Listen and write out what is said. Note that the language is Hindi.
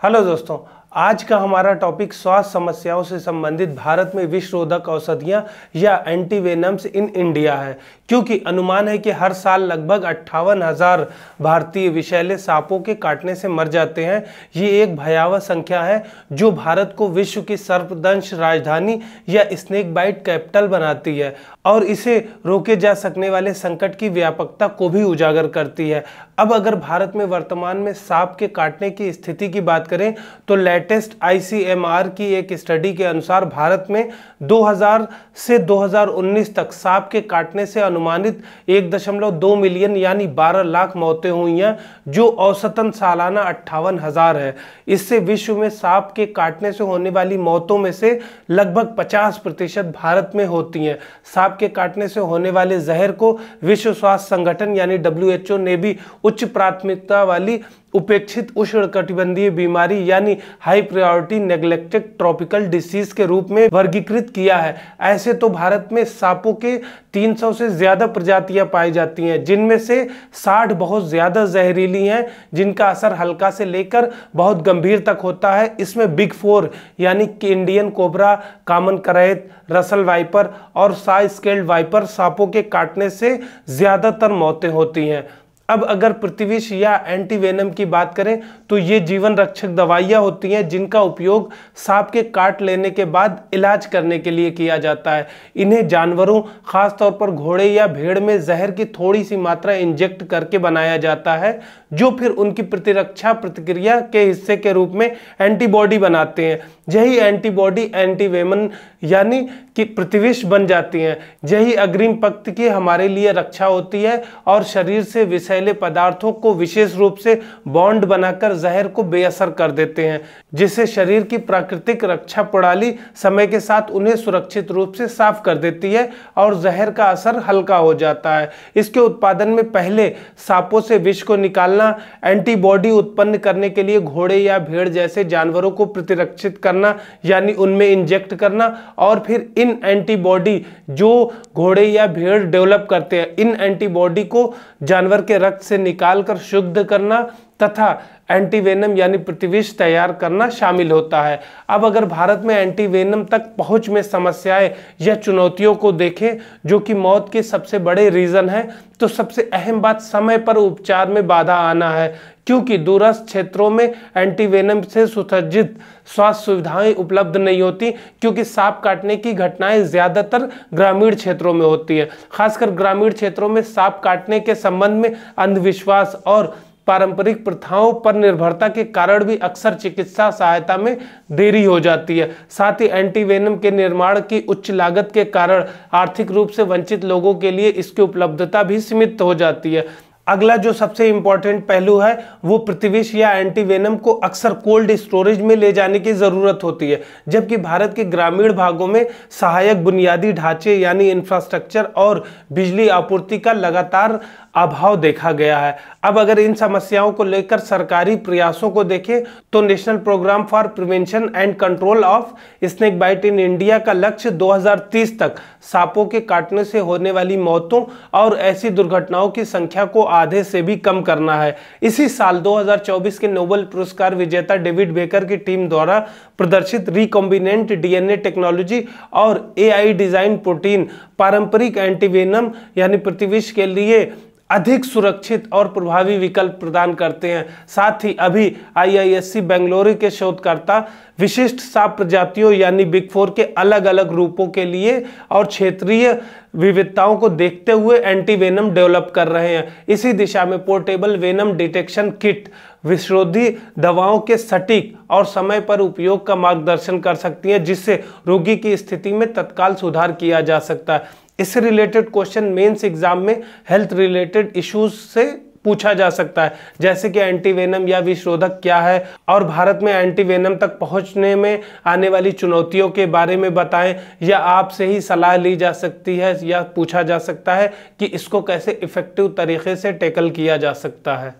हेलो दोस्तों, आज का हमारा टॉपिक स्वास्थ्य समस्याओं से संबंधित भारत में विषरोधक औषधियां या एंटीवेनम्स इन इंडिया है। क्योंकि अनुमान है कि हर साल लगभग 58,000 भारतीय विषैले सांपों के काटने से मर जाते हैं। ये एक भयावह संख्या है जो भारत को विश्व की सर्पदंश राजधानी या स्नेक बाइट कैपिटल बनाती है और इसे रोके जा सकने वाले संकट की व्यापकता को भी उजागर करती है। अब अगर भारत में वर्तमान में सांप के काटने की स्थिति की बात करें तो लेटेस्ट ICMR की एक स्टडी के अनुसार भारत में 2000 से 2019 तक सांप के काटने से अनुमानित 1.2 मिलियन यानी 12 लाख मौतें हुई हैं, जो औसतन सालाना 58,000 है। इससे विश्व में सांप के काटने से होने वाली मौतों में से लगभग 50% भारत में होती हैं। सांप के काटने से होने वाले जहर को विश्व स्वास्थ्य संगठन यानी WHO ने भी उच्च प्राथमिकता वाली उपेक्षित उष्णकटिबंधीय बीमारी यानी high priority neglected tropical disease के रूप में वर्गीकृत किया है। ऐसे तो भारत में सांपों के 300 से ज्यादा प्रजातियां पाई जाती हैं, जिनमें से 60 बहुत ज्यादा जहरीली हैं, जिनका असर हल्का से लेकर बहुत गंभीर तक होता है। इसमें बिग 4 यानी कि इंडियन कोबरा, कॉमन करैत, रसल वाइपर और साई स्केल्ड वाइपर सांपों के काटने से ज्यादातर मौतें होती हैं। अब अगर प्रतिविष या एंटीवेनम की बात करें तो ये जीवन रक्षक दवाइयाँ होती हैं जिनका उपयोग सांप के काट लेने के बाद इलाज करने के लिए किया जाता है। इन्हें जानवरों, खासतौर पर घोड़े या भेड़ में जहर की थोड़ी सी मात्रा इंजेक्ट करके बनाया जाता है, जो फिर उनकी प्रतिरक्षा प्रतिक्रिया के हिस्से के रूप में एंटीबॉडी बनाते हैं। यही एंटीबॉडी एंटीवेनम यानी कि प्रतिविष बन जाती हैं। यही अग्रिम पंक्ति की हमारे लिए रक्षा होती है और शरीर से विषैले पदार्थों को विशेष रूप से बॉन्ड बनाकर जहर को बेअसर कर देते हैं, जिससे शरीर की प्राकृतिक रक्षा प्रणाली समय के साथ उन्हें सुरक्षित रूप से साफ कर देती है और जहर का असर हल्का हो जाता है। इसके उत्पादन में पहले सांपों से विष को निकालना, एंटीबॉडी उत्पन्न करने के लिए घोड़े या भेड़ जैसे जानवरों को प्रतिरक्षित करना यानी उनमें इंजेक्ट करना, और फिर इन एंटीबॉडी जो घोड़े या भेड़ डेवलप करते हैं, इन एंटीबॉडी को जानवर के रक्त से निकालकर शुद्ध करना तथा एंटीवेनम यानी प्रतिविष तैयार करना शामिल होता है। अब अगर भारत में एंटीवेनम तक पहुंच में समस्याएं या चुनौतियों को देखें जो कि मौत के सबसे बड़े रीजन है, तो सबसे अहम बात समय पर उपचार में बाधा आना है, क्योंकि दूरस्थ क्षेत्रों में एंटीवेनम से सुसज्जित स्वास्थ्य सुविधाएं उपलब्ध नहीं होती, क्योंकि सांप काटने की घटनाएं ज्यादातर ग्रामीण क्षेत्रों में होती है। खासकर ग्रामीण क्षेत्रों में सांप काटने के संबंध में अंधविश्वास और पारंपरिक प्रथाओं पर निर्भरता के कारण भी अक्सर चिकित्सा सहायता में देरी हो जाती है। साथ ही एंटीवेनम के निर्माण की उच्च लागत के कारण आर्थिक रूप से वंचित लोगों के लिए इसकी उपलब्धता भी सीमित हो जाती है। अगला जो सबसे इंपॉर्टेंट पहलू है वो प्रतिविष या एंटीवेनम को अक्सर कोल्ड स्टोरेज में ले जाने की ज़रूरत होती है, जबकि भारत के ग्रामीण भागों में सहायक बुनियादी ढांचे यानी इंफ्रास्ट्रक्चर और बिजली आपूर्ति का लगातार अभाव देखा गया है। अब अगर इन समस्याओं को लेकर सरकारी प्रयासों को देखें तो national programme for prevention and control of snake bite in India का लक्ष्य 2030 तक सांपों के काटने से होने वाली मौतों और ऐसी दुर्घटनाओं की संख्या को आधे से भी कम करना है। इसी साल 2024 के नोबेल पुरस्कार विजेता डेविड बेकर की टीम द्वारा प्रदर्शित रिकॉम्बिनेंट DNA टेक्नोलॉजी और AI डिजाइन प्रोटीन पारंपरिक एंटीवेनम यानी प्रतिविष के लिए अधिक सुरक्षित और प्रभावी विकल्प प्रदान करते हैं। साथ ही अभी IISc बेंगलुरु के शोधकर्ता विशिष्ट सांप प्रजातियों यानी बिग 4 के अलग अलग रूपों के लिए और क्षेत्रीय विविधताओं को देखते हुए एंटीवेनम डेवलप कर रहे हैं। इसी दिशा में पोर्टेबल वेनम डिटेक्शन किट विषरोधी दवाओं के सटीक और समय पर उपयोग का मार्गदर्शन कर सकती हैं, जिससे रोगी की स्थिति में तत्काल सुधार किया जा सकता है। इससे रिलेटेड क्वेश्चन मेंस एग्जाम में हेल्थ रिलेटेड इश्यूज से पूछा जा सकता है, जैसे कि एंटीवेनम या विषरोधक क्या है और भारत में एंटीवेनम तक पहुंचने में आने वाली चुनौतियों के बारे में बताएं, या आपसे ही सलाह ली जा सकती है या पूछा जा सकता है कि इसको कैसे इफेक्टिव तरीके से टैकल किया जा सकता है।